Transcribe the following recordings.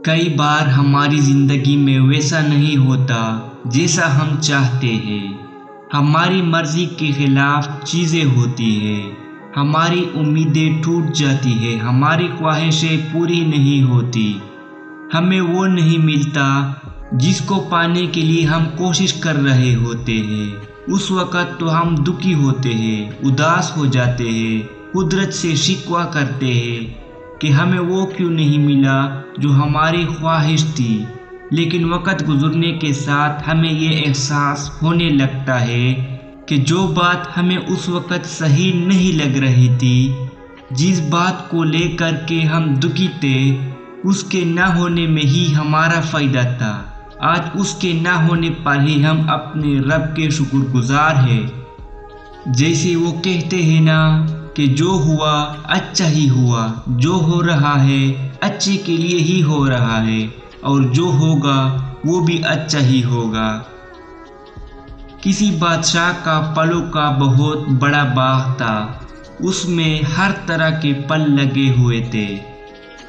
کئی بار ہماری زندگی میں ویسا نہیں ہوتا جیسا ہم چاہتے ہیں۔ ہماری مرضی کے خلاف چیزیں ہوتی ہیں، ہماری امیدیں ٹوٹ جاتی ہیں، ہماری خواہشیں پوری نہیں ہوتی، ہمیں وہ نہیں ملتا جس کو پانے کے لیے ہم کوشش کر رہے ہوتے ہیں۔ اس وقت تو ہم دکھی ہوتے ہیں، اداس ہو جاتے ہیں، قدرت سے شکوہ کرتے ہیں کہ ہمیں وہ کیوں نہیں ملا جو ہماری خواہش تھی۔ لیکن وقت گزرنے کے ساتھ ہمیں یہ احساس ہونے لگتا ہے کہ جو بات ہمیں اس وقت صحیح نہیں لگ رہی تھی، جس بات کو لے کر کے ہم دکھی تھے، اس کے نہ ہونے میں ہی ہمارا فائدہ تھا۔ آج اس کے نہ ہونے پر ہی ہم اپنے رب کے شکر گزار ہیں۔ جیسے وہ کہتے ہیں نا کہ جو ہوا اچھا ہی ہوا، جو ہو رہا ہے اچھے کے لیے ہی ہو رہا ہے، اور جو ہوگا وہ بھی اچھا ہی ہوگا۔ کسی بادشاہ کا پھلوں کا بہت بڑا باغ تھا، اس میں ہر طرح کے پھل لگے ہوئے تھے۔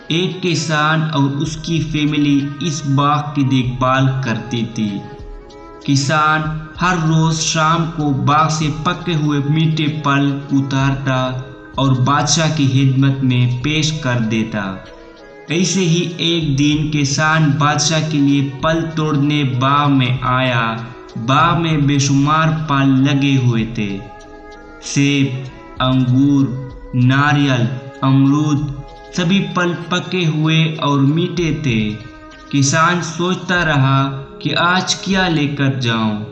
ایک کسان اور اس کی فیملی اس باغ کی دیکھ بھال کرتی تھی۔ کسان ہر روز شام کو باغ سے پکے ہوئے میٹھے پھل اتارتا اور بادشاہ کی خدمت میں پیش کر دیتا۔ ایسے ہی ایک دن کسان بادشاہ کے لیے پھل توڑنے باغ میں آیا۔ باغ میں بے شمار پھل لگے ہوئے تھے، سیب، انگور، ناریل، امرود، سبھی پھل پکے ہوئے اور میٹھے تھے۔ کسان سوچتا رہا کہ آج کیا لے کر جاؤں۔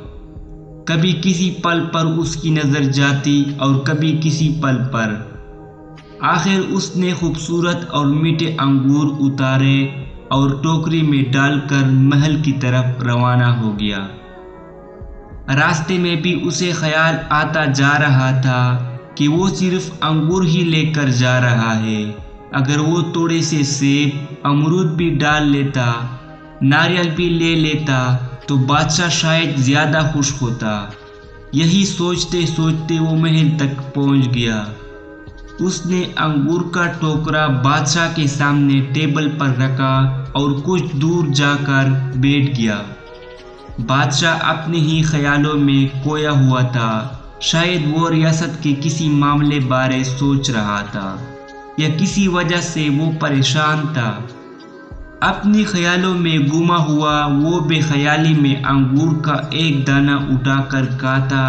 کبھی کسی پھل پر اس کی نظر جاتی اور کبھی کسی پھل پر۔ آخر اس نے خوبصورت اور میٹھے انگور اتارے اور ٹوکری میں ڈال کر محل کی طرف روانہ ہو گیا۔ راستے میں بھی اسے خیال آتا جا رہا تھا کہ وہ صرف انگور ہی لے کر جا رہا ہے، اگر وہ تھوڑے سے سیب، امرود بھی ڈال لیتا، ناریل بھی لے لیتا تو بادشاہ شاید زیادہ خوش ہوتا۔ یہی سوچتے سوچتے وہ محل تک پہنچ گیا۔ اس نے انگور کا ٹوکرا بادشاہ کے سامنے ٹیبل پر رکھا اور کچھ دور جا کر بیٹھ گیا۔ بادشاہ اپنے ہی خیالوں میں کھویا ہوا تھا، شاید وہ ریاست کے کسی معاملے بارے سوچ رہا تھا یا کسی وجہ سے وہ پریشان تھا۔ اپنے خیالوں میں گما ہوا وہ بے خیالی میں انگور کا ایک دانہ اٹھا کر کھاتا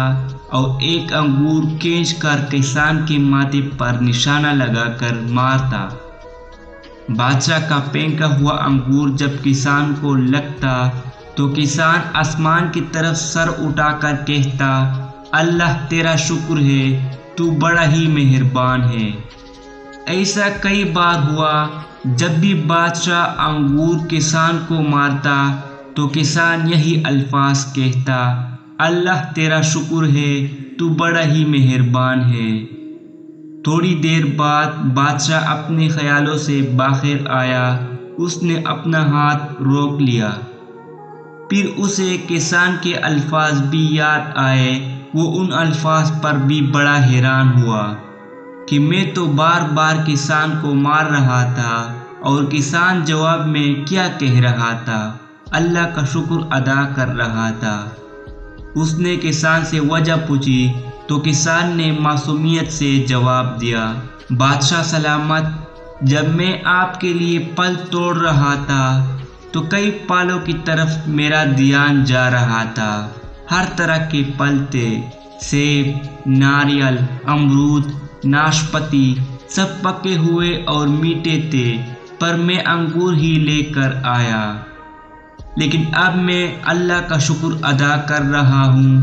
اور ایک انگور کھینچ کر کسان کے ماتھے پر نشانہ لگا کر مارتا۔ بادشاہ کا پھینکا ہوا انگور جب کسان کو لگتا تو کسان آسمان کی طرف سر اٹھا کر کہتا، اللہ تیرا شکر ہے، تو بڑا ہی مہربان ہے۔ ایسا کئی بار ہوا، جب بھی بادشاہ انگور کسان کو مارتا تو کسان یہی الفاظ کہتا، اللہ تیرا شکر ہے، تو بڑا ہی مہربان ہے۔ تھوڑی دیر بعد بادشاہ اپنے خیالوں سے باہر آیا، اس نے اپنا ہاتھ روک لیا۔ پھر اسے کسان کے الفاظ بھی یاد آئے۔ وہ ان الفاظ پر بھی بڑا حیران ہوا کہ میں تو بار بار کسان کو مار رہا تھا اور کسان جواب میں کیا کہہ رہا تھا، اللہ کا شکر ادا کر رہا تھا۔ اس نے کسان سے وجہ پوچھی تو کسان نے معصومیت سے جواب دیا، بادشاہ سلامت، جب میں آپ کے لیے پھل توڑ رہا تھا تو کئی پھلوں کی طرف میرا دھیان جا رہا تھا۔ ہر طرح کے پھل تھے، سیب، ناریل، امرود، ناشپاتی، سب پکے ہوئے اور میٹھے تھے، پر میں انگور ہی لے کر آیا۔ لیکن اب میں اللہ کا شکر ادا کر رہا ہوں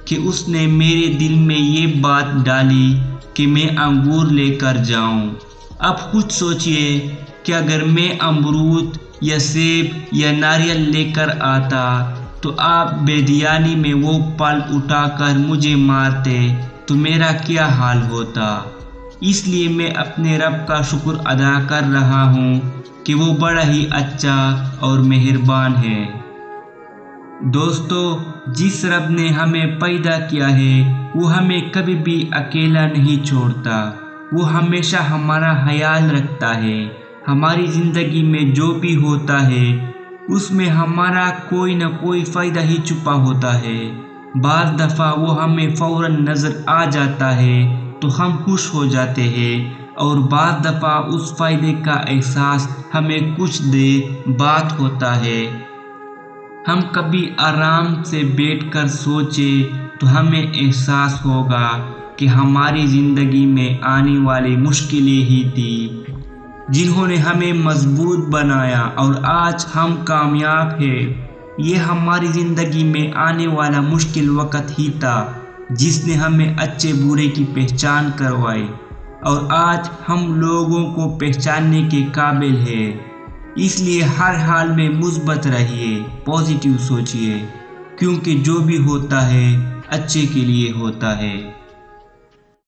کہ اس نے میرے دل میں یہ بات ڈالی کہ میں انگور لے کر جاؤں۔ اب خود سوچئے کہ اگر میں امرود یا سیب یا ناریل لے کر آتا تو آپ بے دھیانی میں وہ پھل اٹھا کر مجھے مارتے تو میرا کیا حال ہوتا۔ اس لیے میں اپنے رب کا شکر ادا کر رہا ہوں کہ وہ بڑا ہی اچھا اور مہربان ہے۔ دوستو، جس رب نے ہمیں پیدا کیا ہے وہ ہمیں کبھی بھی اکیلا نہیں چھوڑتا۔ وہ ہمیشہ ہمارا خیال رکھتا ہے، ہماری زندگی میں جو بھی ہوتا ہے اس میں ہمارا کوئی نہ کوئی فائدہ ہی چھپا ہوتا ہے۔ بعض دفعہ وہ ہمیں فوراً نظر آ جاتا ہے تو ہم خوش ہو جاتے ہیں، اور بعض دفعہ اس فائدے کا احساس ہمیں کچھ دیر بعد ہوتا ہے۔ ہم کبھی آرام سے بیٹھ کر سوچیں تو ہمیں احساس ہوگا کہ ہماری زندگی میں آنے والی مشکلیں ہی تھیں جنہوں نے ہمیں مضبوط بنایا، اور آج ہم کامیاب ہیں۔ یہ ہماری زندگی میں آنے والا مشکل وقت ہی تھا جس نے ہمیں اچھے برے کی پہچان کروائی، اور آج ہم لوگوں کو پہچاننے کے قابل ہیں۔ اس لیے ہر حال میں مثبت رہیے، پازیٹیو سوچیے، کیونکہ جو بھی ہوتا ہے اچھے کے لیے ہوتا ہے۔